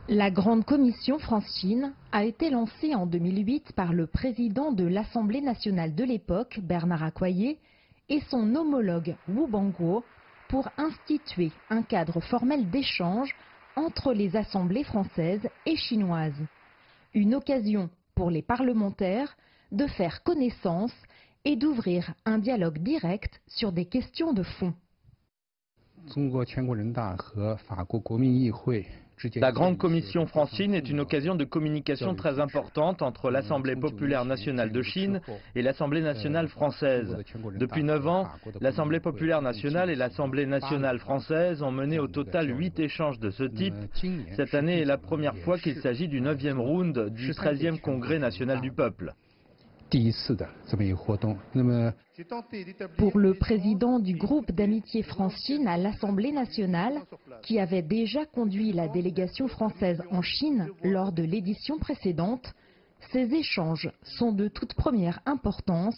La Grande Commission France-Chine a été lancée en 2008 par le président de l'Assemblée nationale de l'époque, Bernard Accoyer, et son homologue Wu Bangguo pour instituer un cadre formel d'échange entre les assemblées françaises et chinoises. Une occasion pour les parlementaires de faire connaissance et d'ouvrir un dialogue direct sur des questions de fond. La Grande Commission France-Chine est une occasion de communication très importante entre l'Assemblée populaire nationale de Chine et l'Assemblée nationale française. Depuis 9 ans, l'Assemblée populaire nationale et l'Assemblée nationale française ont mené au total 8 échanges de ce type. Cette année est la première fois qu'il s'agit du 9e round du 13e Congrès national du peuple. Pour le président du groupe d'amitié France-Chine à l'Assemblée nationale, qui avait déjà conduit la délégation française en Chine lors de l'édition précédente, ces échanges sont de toute première importance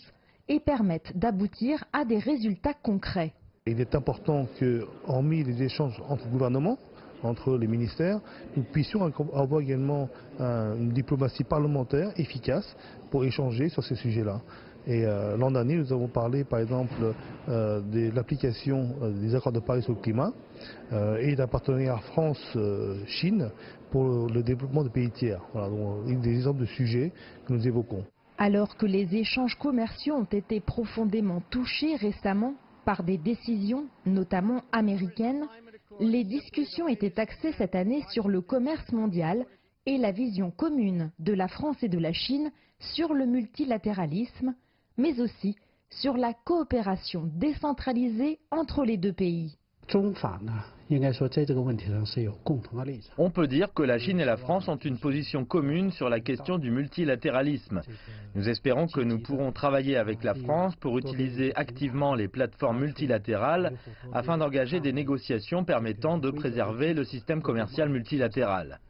et permettent d'aboutir à des résultats concrets. Il est important que, hormis les échanges entre gouvernements, entre les ministères, nous puissions avoir également une diplomatie parlementaire efficace pour échanger sur ces sujets-là. Et l'an dernier, nous avons parlé par exemple de l'application des accords de Paris sur le climat et d'un partenariat France-Chine pour le développement des pays tiers. Voilà donc des exemples de sujets que nous évoquons. Alors que les échanges commerciaux ont été profondément touchés récemment par des décisions, notamment américaines, les discussions étaient axées cette année sur le commerce mondial et la vision commune de la France et de la Chine sur le multilatéralisme, mais aussi sur la coopération décentralisée entre les deux pays. On peut dire que la Chine et la France ont une position commune sur la question du multilatéralisme. Nous espérons que nous pourrons travailler avec la France pour utiliser activement les plateformes multilatérales afin d'engager des négociations permettant de préserver le système commercial multilatéral.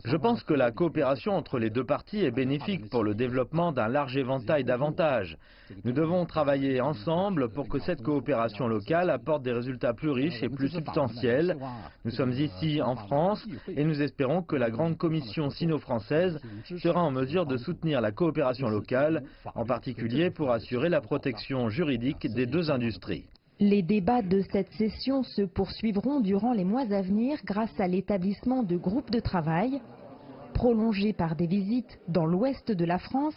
Je pense que la coopération entre les deux parties est bénéfique pour le développement d'un large éventail d'avantages. Nous devons travailler ensemble pour que cette coopération locale apporte des résultats plus riches et plus substantiels. Nous sommes ici en France et nous espérons que la Grande Commission sino-française sera en mesure de soutenir la coopération locale, en particulier pour assurer la protection juridique des deux industries. Les débats de cette session se poursuivront durant les mois à venir grâce à l'établissement de groupes de travail. Prolongés par des visites dans l'ouest de la France,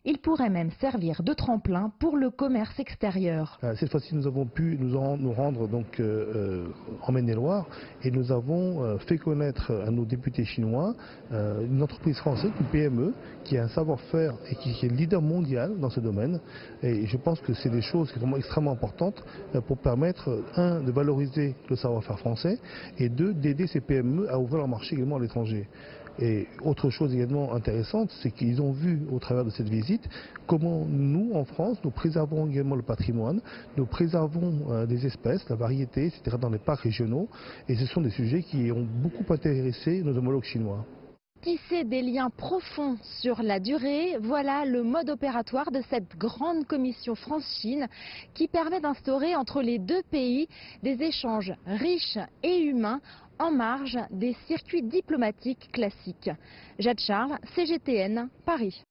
ils pourraient même servir de tremplin pour le commerce extérieur. Cette fois-ci, nous avons pu nous rendre donc, en Maine-et-Loire et nous avons fait connaître à nos députés chinois une entreprise française, une PME, qui a un savoir-faire et qui est leader mondial dans ce domaine. Et je pense que c'est des choses qui sont vraiment extrêmement importantes pour permettre, un, de valoriser le savoir-faire français et deux, d'aider ces PME à ouvrir leur marché également à l'étranger. Et autre chose également intéressante, c'est qu'ils ont vu au travers de cette visite comment nous, en France, nous préservons également le patrimoine, nous préservons des espèces, la variété, etc. dans les parcs régionaux. Et ce sont des sujets qui ont beaucoup intéressé nos homologues chinois. Tisser des liens profonds sur la durée, voilà le mode opératoire de cette grande commission France-Chine qui permet d'instaurer entre les deux pays des échanges riches et humains en marge des circuits diplomatiques classiques. Jade Charles, CGTN, Paris.